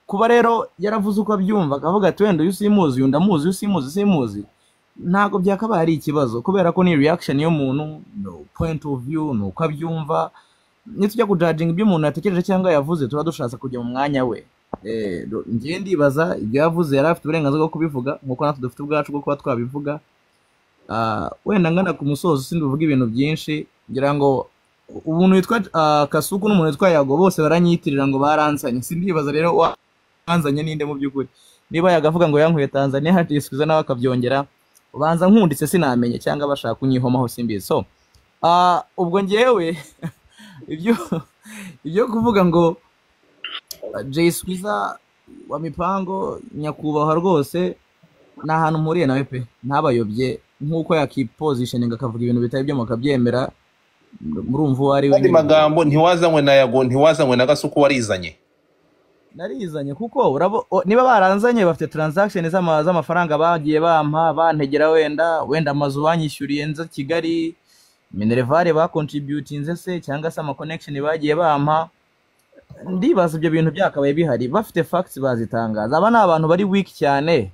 kuba rero yaravuze uko abyumva akavuga ati wenda uyu simuzi uyu ndamuzi uyu simuzi ntabwo byakabaye ari ikibazo kubera ko ni reaction y'umuntu no point of view no uko abyumva nitujya kujudging ibyo umuntu yatekereje cyangwa yavuze tuba dushatse kujya mu mwanya we ngiye ndibaza ibyo yavuze yari afite uburenganzira bwo kubivuga nkuko natwe dufite ubwacu bwo kuba twabivuga wenda ngana ku musozo sindi uvuga ibintu byinshi ngira ngo umuntu witwa Kasuku n'umuntu witwa Yago bose baranyitirira ngo baransanye sindibaza rero wanzanye ninde mu by'ukuri niba yagavuga ngo yankuye Tanzania hatisubiza nawe akabyongera ubanza nkunditse sinamenye cyangwa bashaka kunyihomaho simbizi so ubwo ngewe ibyo kuvuga ngo Jay Squeezer wa Mipango nyakubahwa rwose nta hantu mpuriye nawe pe ntabayobye nkuko yakipositioning akavuga ibintu bitari byo mukabyemera murumva uwo ari we andi magambo ntiwazanywe na Yago ntiwazanywe na Gasuku warizanye narizanye kuko niba baranzanye bafite transaction z'amafaranga bagiye bampa bantegera wenda amazu banyishyuriye nza Kigali Minervare bacontributinze se cyangwa se ama connection bagiye bampa ndibaza ibyo bintu byakabaye bihari bafite facts bazitangaza aba ni abantu bari weak cyane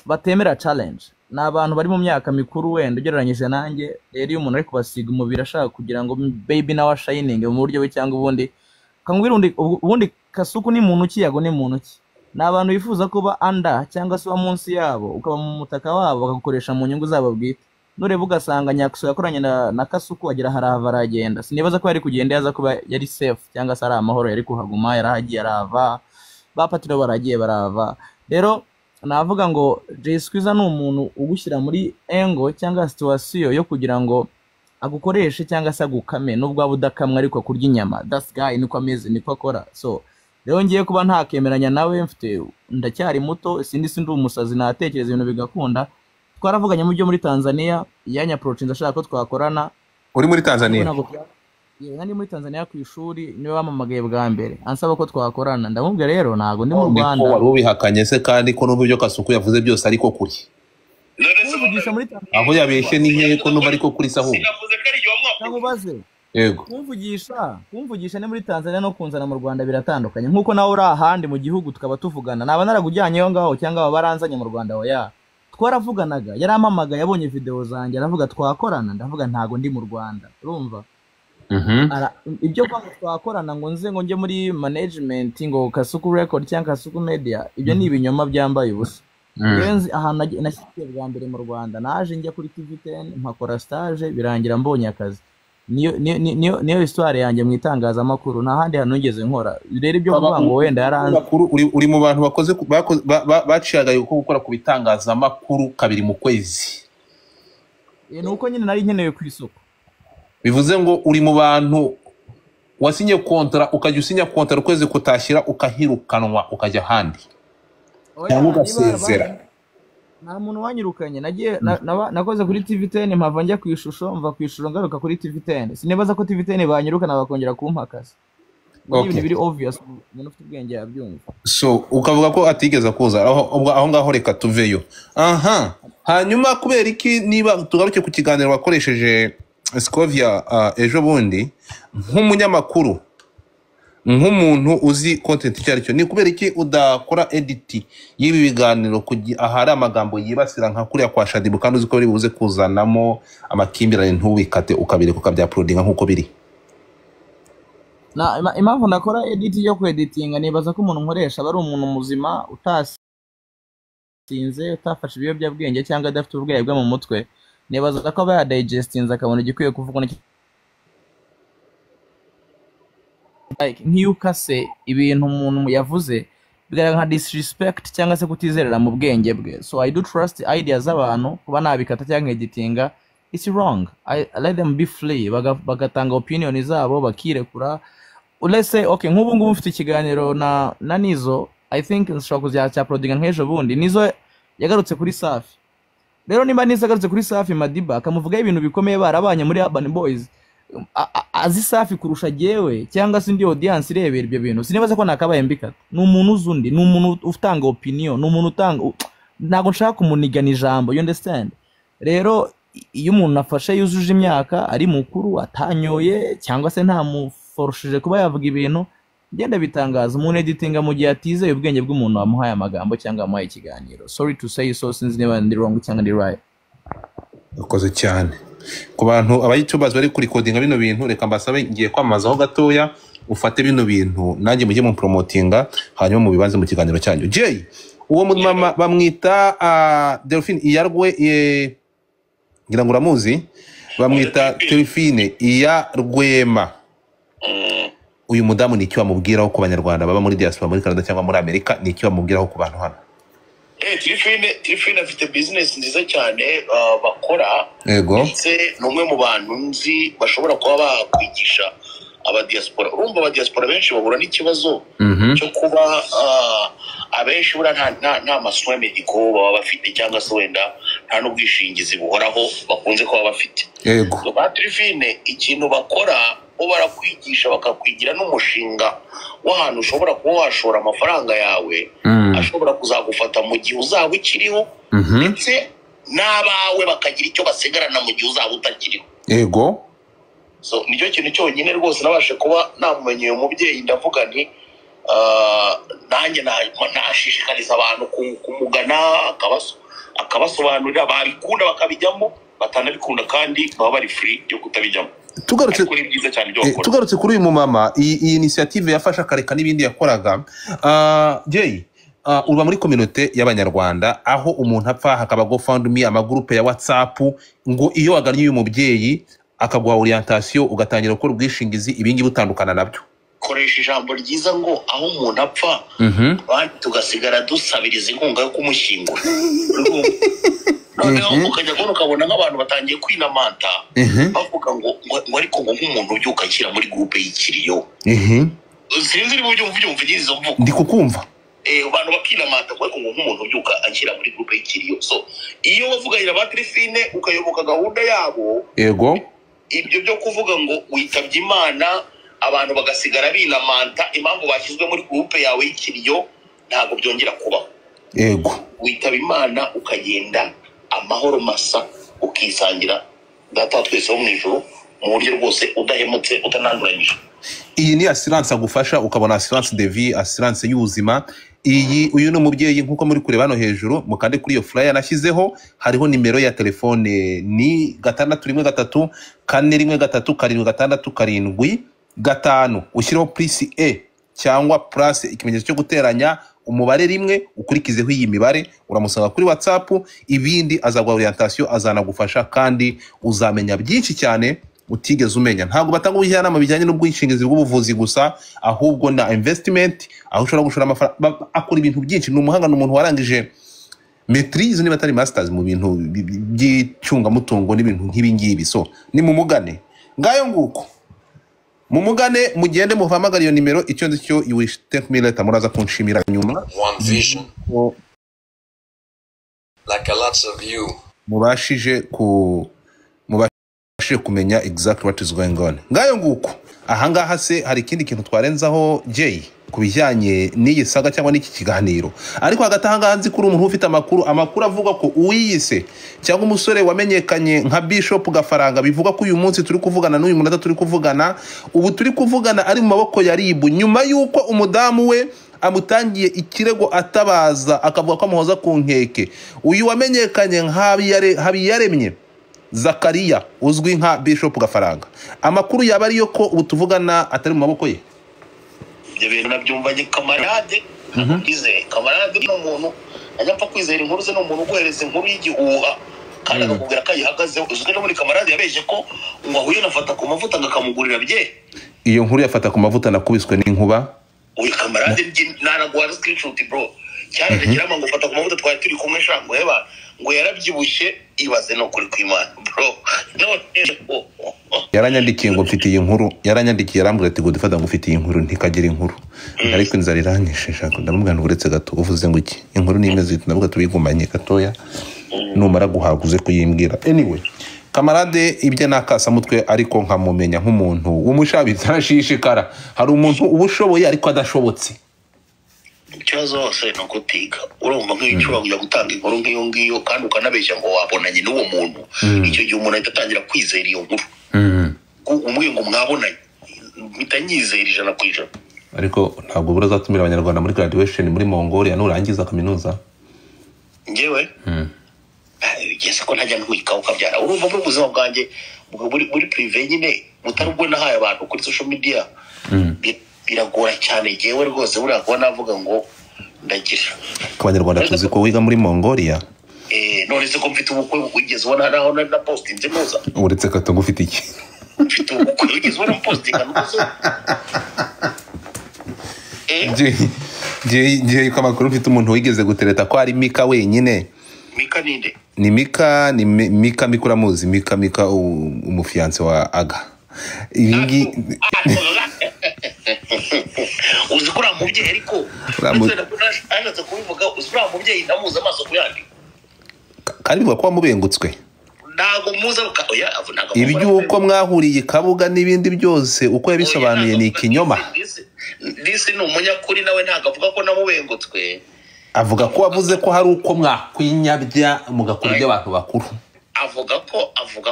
batemera challenge ni abantu bari mu myaka mikuru wenda ugereranyije nanjye rero iyo umuntu ari kubasiga umubiri ashaka kugira ngo baby nawe shining mu buryo we cyangwa ubundi Kasuku ni muntu ki Yago ni muntu ki ni abantu bifuza kuba under cyangwa se munsi yabo ukaba mu mutaka wabo bakagukoresha mu nyungu zabo bwite nureba ugasanga Nyakuso yakoranye na Kasuku agira harava aragenda sinibaza ko yari kugenda yaza kuba yari safe cyangwa se ari amahoro yari kuhaguma yarahagiye arava bapatiro baragiye barava rero navuga ngo Jay Squeezer ni umuntu ugushyira muri angle cyangwa situation yo kugira ngo agukoreshe cyangwa se agukame nubwo abudakamwe ariko kurya inyama that's guy niko ameze niko akora so rero ngiye kuba ntakemeranya nawe mfite ndacyari muto sindi umusazi natekereza ibintu bigakunda twaravuganye mu byo muri Tanzania yanya approach ndashaka ko twakorana uri muri Tanzania ndi muri Tanzania ku ishuri niwe wamamagaye bwa mbere ansaba ko twakorana ndamubwira rero ntago ndi mu Rwanda wari ubihakanye se kandi ko n'ubwo Kasuku yavuze byose ariko kuri kumvugisha muri Tanzania aho yabeshe ni hehe ko n'ubu ariko kuri saho namubaze yego kumvugisha ne muri Tanzania no kunzana mu Rwanda biratandukanye nkuko nawe uri ahandi mu gihugu tukaba tuvugana naba naragujyanyeyo ngaho cyangwa baranzanye mu Rwanda oya twaravuganaga yarampamaga yabonye video zanjye aravuga twakorana ndavuga ntago ndi mu Rwanda urumva ibyo kwa twakorana ngo nze ngo nje muri management ngo Kasuku record cyangwa Kasuku media ibyo ni ibinyoma byambaye ubusa yenzi ahantu nashyikiye bwa mbere mu Rwanda naje njya kuri TV10 mpakora stage birangira mbonye akazi niyo histoire yanjye mu itangazamakuru nta handi hantu ngeze nkora rero ibyo kuvuga ngo wenda yaranze uri mu bantu bakoze baciyagaye uko gukora ku bitangazamakuru kabiri mu kwezi nuko nyine nari nkeneye ku isoko bivuze ngo uri mu bantu wasinye kontra ukajya usinya kontra ukwezi kutashyira ukahirukanwa ukajya handi cyangwa ugasezera nta muntu wanyirukanye nakoze kuri TV10 mpava njya ku ishusho mva ku ishusho ngaruka kuri TV10 sinibaza ko TV10 banyirukana bakongera kumpakaza ibintu biri obvious umuntu ufite ubwenge yabyumva so ukavuga ko atigeze kuza aho ngaho reka tuveyo hanyuma kubera iki niba tugaruke ku kiganiro wakoresheje Scovia ejo bundi nk'umunyamakuru nk'umuntu uzi content icyo aricyo ni kubera iki udakora edit y'ibi biganiro ahari amagambo yibasira nka kuriya kwa Shadibu kandi uzi ko biri buze kuzanamo amakimbirane ntuwikate ukabireka ukabyaplodinga nk'uko biri impamvu nakora edit yo kweditinga nibaza ko umuntu nkoresha aba ari umuntu muzima utasinze utafashe ibiyobyabwenge cyangwa adafite ubwenge bwo mu mutwe nibaza ko aba yadigestinze akabona igikwiye kuvugwa nk'iyo ukase ibintu umuntu yavuze bigaragara nka disrespect cyangwa se kutizerera mu bwenge bwe so I do trust ideas z'abantu kuba nabikata cyangwa editinga it's wrong I let them be free bagatanga opinion zabo bakirekura let's say okay nk'ubu ngubu mfite ikiganiro na Nizo I think nshobora kuzya uploading nk'ejo bundi Nizo yagarutse kuri Safi rero nimba Nizo yagarutse kuri Safi Madiba akamuvuga ibintu bikomeye barabanye muri Urban Boys azi Safi kurusha jewe cyangwa se ndi audience irebera ibyo bintu sinibaza ko nakabaye mbikata ni umuntu uzundi ni umuntu ufitanga opinion ni umuntu utanga ntago nshaka kumunigana ijambo you understand rero iyo umuntu afashe yujuje imyaka ari mukuru atanyoye cyangwa se nta muforushije kuba yavuga ibintu ngenda bitangaza umuntu editinga mu gihe atizeye ubwenge bw'umuntu wamuhaye amagambo cyangwa wamuhaye ikiganiro. Sorry to say so, sinzi niba ndi wrong cyangwa ndi right. ukoze cyane ku bantu abayitubers bari kuri codinga bino bintu, reka mbasabe ngiye kwamazaho gatoya ufate bino bintu nanjye mujye mu promotinga hanyuma mu bibanze mu kiganiro cyanyu. Jay, uwo mama bamwita Delphine Iyarwe, ngira ngo uramuzi, bamwita Delphine Iyarwema. Uyu mudamu ni icyo amubwiraho ku banyarwanda baba muri diaspora muri Canada cyangwa muri Amerika, ni icyo amubwiraho ku bantu hano? Delphine afite business nziza cyane bakora, ndetse n'umwe mu bantu nzi bashobora kuba bakwigisha abadiaspora. Urumva abadiaspora benshi bahura n'ikibazo cyo kuba abenshi bura nta masomo mediko baba bafite, cyangwa se wenda nta n'ubwishingizi buhoraho bakunze kuba bafite. Ba Delphine ikintu bakora bo barakwigisha, bakakwigira n'umushinga w'ahantu ushobora kuba washora amafaranga yawe ashobora kuzagufata mu gihe uzaba ukiriho, ndetse n'abawe bakagira icyo basigarana mu gihe uzaba utakiriho. So nicyo kintu cyonyine rwose nabashe kuba namumenye uyu mubyeyi, ndavuga nti nanjye nashishikariza abantu kumugana akabasobanurira, babikunda bakabijyamo, batanabikunda kandi baba bari free yo kutabijyamo. Tugarutse kuri uyu mumama, iyi initiative yafashe akareka n'ibindi yakoraga. Jay, uba muri community y'abanyarwanda aho umuntu apfa hakaba GoFundMe, amagroupe ya WhatsApp, ngo iyo wagannye uyu mubyeyi akaguha orientation ugatangira gukora ubwishingizi, ibingi butandukana nabyo. Koresha ijambo ryiza ngo aho umuntu apfa abandi tugasigara dusabiriza inkunga yo kumushyingura. Noneho ukajya kubona ukabona nk'abantu batangiye kwinamanta bavuga ngo ariko ngo nk'umuntu ubyuka akira muri groupe y'ikiriyo. Sinzi niba ubyumva izo mvugo. Ndi kukumva. Abantu bakinamanta ariko ngo nk'umuntu ubyuka akira muri groupe y'ikiriyo. So iyo wavuganira ba Delphine ukayoboka gahunda yabo, ibyo byo kuvuga ngo witabye Imana abantu bagasigara binamanta impamvu bashyizwe muri groupe yawe y'ikiriyo, ntabwo byongera kubaho. Witaba Imana ukagenda amahoro masa, ukisangira data twese wo mu ijuru mu buryo rwose udahemutse, utananduranyije. Iyi ni assurance agufasha, ukabona assurance de vie, assurance y'ubuzima. Uyu ni umubyeyi nk'uko muri kureba hano hejuru, mukande kuri iyo flyer nashyizeho, hariho nimero ya telefone ni 613 413 767 5, ushyiraho plus cyangwa plus ikimenyetso cyo guteranya umubare rimwe, ukurikizeho iyi mibare, uramusanga kuri WhatsApp, ibindi azagwa orientation, azanagufasha kandi uzamenya byinshi cyane utigeze umenya. Ntabwo batanga ubujyanama bijyanye n'ubwishingizi bw'ubuvuzi gusa, ahubwo na investment, aho ushobora gushora amafaranga, akora ibintu byinshi. Ni umuhanga, ni umuntu warangije maîtrise niba atari masters mu bintu by'icungamutungo n'ibintu nk'ibi ngibi. So ni mumugane, ngayo nguko mumugane, mugende muhamagara iyo nimero. Icyo nzi cyo you will thank me later, muraza kunshimira nyuma. One vision like a lots of you mubashije kumenya exactly what is going on. Ngayo nguko. Ahangaha se hari ikindi kintu twarenzaho Jay kubijyanye n'iyi saga cyangwa n'iki kiganiro? Ariko hagati ahangaha nzi kuri umuntu ufite amakuru avuga ko uwiyise cyangwa umusore wamenyekanye nka Bishop Gafaranga, bivuga ko uyu munsi turi kuvugana n'uyu munota turi kuvugana, ubu turi kuvugana ari mu maboko ya RIB, nyuma yuko umudamu we amutangiye ikirego atabaza, akavuga ko amuhoza ku nkeke. Uyu wamenyekanye Habiyaremye Zakaria, uzwi nka Bishop Gafaranga, amakuru yaba ariyo ko ubu tuvugana atari mu maboko ye. Ibyo bintu nabyumvanye kamarade, kamarade ni umuntu ajya kwizera inkuru ze, ni umuntu uguhereza inkuru y'igihuha kandi akakubwira ko ayihagazeho. Uzwi no muri kamarade yabeje ko ngo ahuye nafata ku mavuta ngakamugurira bye. Iyo nkuru yafata ku mavuta nakubiswe n'inkuba. Uyu kamarade naragwara screenshot bro, cyane ndagira ngo ufata ku mavuta twari turi kumwe shango heba ngo yarabyibushye, ibaze no kuri kwimana bro. Yaranyandikiye ngo mfite iyi nkuru, yaranyandikiye arambwira ati ngo dufata ngo ufite iyi nkuru ntikagira inkuru. Ariko inzara iranyishe shaka, ndamubwira ngo uretse gato, uvuze ngo iki inkuru ni imeze ndavuga tubigumanye gatoya, numara guhaguze kuyimbwira. Anyway, kamarade ibyo nakasa mutwe, ariko nkamumenya nk'umuntu w'umushabitsi arashishikara. Hari umuntu ubushoboye ariko adashobotse. Ikibazo hose no kutiga. Urumva nk'icyo kujya gutanga inkuru nk'iyo ngiyo kandi ukanabeshya ngo wabonanye n'uwo muntu, icyo gihe umuntu ahita atangira kwizera iyo nkuru. Umwe ngo mwabonanye, mpita nyizera 100%. ariko ntabwo burazatumira abanyarwanda muri graduation muri Mongolia nurangiza kaminuza ngewe yese ko ntajya ntwika ukabyara urumva mu buzima bwanjye muri privé nyine mutarubwo nahaye abantu kuri social media biragora cyane ngewe rwose buriya kuba navuga ngo ndagira abanyarwanda tuzi ko wiga muri Mongolia none se ko mfite ubukwe wigeze ubona naho na posting nzimuza uretse ko tugufite iki mfite ubukwe wigeze ubona posting anuze je kamakuru mfite umuntu wigeze gutereta ko ari Mika wenyine. Mika ninde? Ni Mika Mikuramuzi, Mika umufiance wa Aga. Ibingi uzikura mubye ariko anaza kubivuga uzikura mubye ndamuza amaso kuyandi kandi bivuga ko wamubengutswe nago muza oya avunaga ibyo uko mwahuriye Kabuga n'ibindi byose uko yabisobanuye ni ikinyoma. Disi ni umunyakuri nawe ntago avuga ko namubengutswe, avuga ko wavuze ko hari uko mwakwinyabya mugakora ibyo abantu bakuru. avuga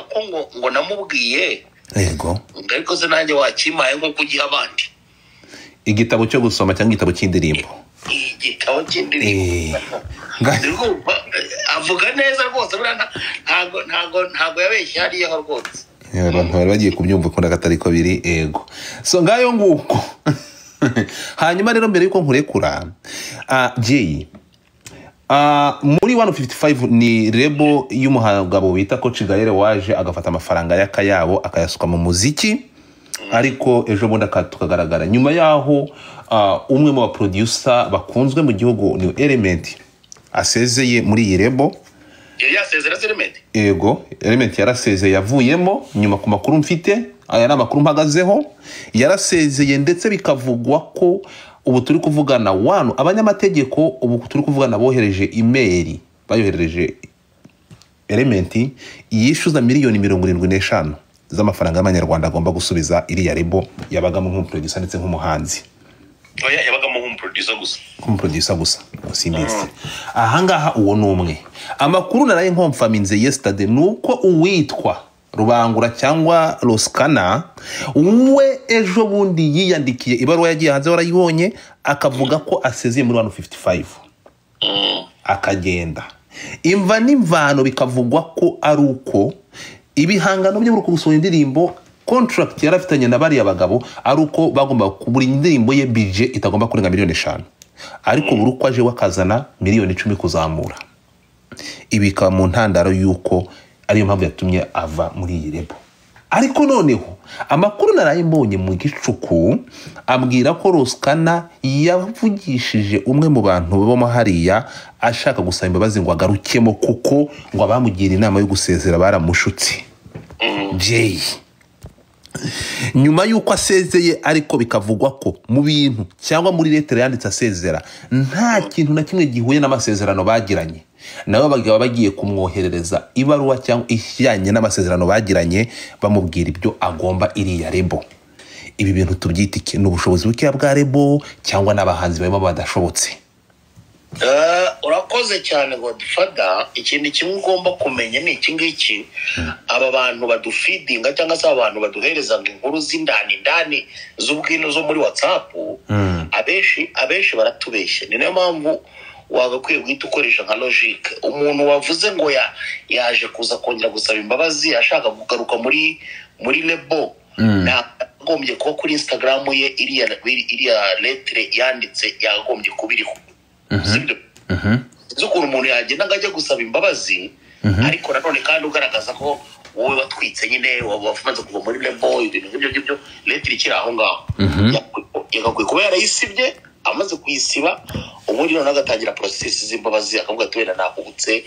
ko ngo namubwiye yego ariko se nanjye wakimaye nko kugiha abandi igitabo cyo gusoma cyangwa igitabo cy'indirimbo. Igitabo cy'indirimbo avuga neza rwose ntago yabeshye hariya rwose. Abantu bari bagiye kubyumva ko nakatari ko biri ego so ngayo nguko. Hanyuma rero mbere yuko nkurekura Jay muri 155 ni rebo y'umuhangabo bita Coach Gaere waje agafata amafaranga y'akayabo akayasuka mu muziki, ariko ejo bundi tukagaragara nyuma yaho umwe mu producer bakunzwe mu gihugu ni Element asezeye muri iyi rebo. Yasezera Element? Ego Element yarasezeye yavuyemo nyuma ku makuru mfite aya na makuru mpagazeho yarasezeye, ndetse bikavugwa ko ubu turi kuvugana abanyamategeko ubu turi kuvugana bohereje email bayohereje Element yishyuza miliyoni 75 z'amafaranga y'amanyarwanda agomba gusubiza iriya rebo yabagamo nk'umuproducer ndetse nk'umuhanzi. Oya yabagamo nk'umuproducer gusa simbizi. Ahangaha uwo numwe amakuru naraye nkomfaminze yesterday nuko uwitwa Rubangura cyangwa Roskana we ejo bundi yiyandikiye ibaruwa yagiye hanze warayibonye akavuga ko asezeye muri 155 akagenda. Imva n'imvano bikavugwa ko ari uko ibihangano byo gusohora indirimbo contract yarafitanye na bari abagabo ari uko bagomba kubura indirimbo ye budget itagomba kurenga miliyoni 5, ariko buri uko aje wakazana miliyoni 10 kuzamura. Ibika mu ntandaro yuko ariyo mpamvu yatumye ava muri iyi rebo. Ariko noneho amakuru naraye mbonye mu gicuku ambwira ko Roskana yavugishije umwe mu bantu bo hariya ashaka gusaba imbabazi ngo agarukemo kuko ngo abamugira inama yo gusezera baramushutse. Jay nyuma yuko asezeye, ariko bikavugwa ko mu bintu cyangwa muri letter yanditse asezera nta kintu na kimwe gihuye n'amasezerano bagiranye, nabo bagaba bagiye kumwoherereza ibaruwa cyangwa ishyanye n'amasezerano bagiranye bamubwira ibyo agomba iriya rebo. Ibi bintu tubyitike n'ubushobozi buke bwa rebo cyangwa n'abahanzi barimo badashobotse. Urakoze cyane Godfather. Ikindi kimwe ugomba kumenya ni iki ngiki, aba bantu badufeedinga cyangwa se abantu baduhereza inkuru z'indani z'ubwino zo muri WhatsApp abeshi baratubeshya. Ni nayo mpamvu wagakwiye guhita ukoresha nka logic. Umuntu wavuze ngo yaje kuza kongera gusaba imbabazi ashaka kugaruka muri lebo nagombye kuba kuri Instagram ye iriya letter yanditse yagombye kubiriho. Z'ukuntu umuntu yagenda ngajya gusaba imbabazi ariko nanone kandi ugaragaza ko wowe watwitse nyine wavuze kuva muri lebo ibintu nk'ibyo letter ikiri aho ngaho yakakwiye kuba yarayisibye. Amaze kuyisiba ubundi none agatangira process z'imbabazi akavuga ati wenda nakubutse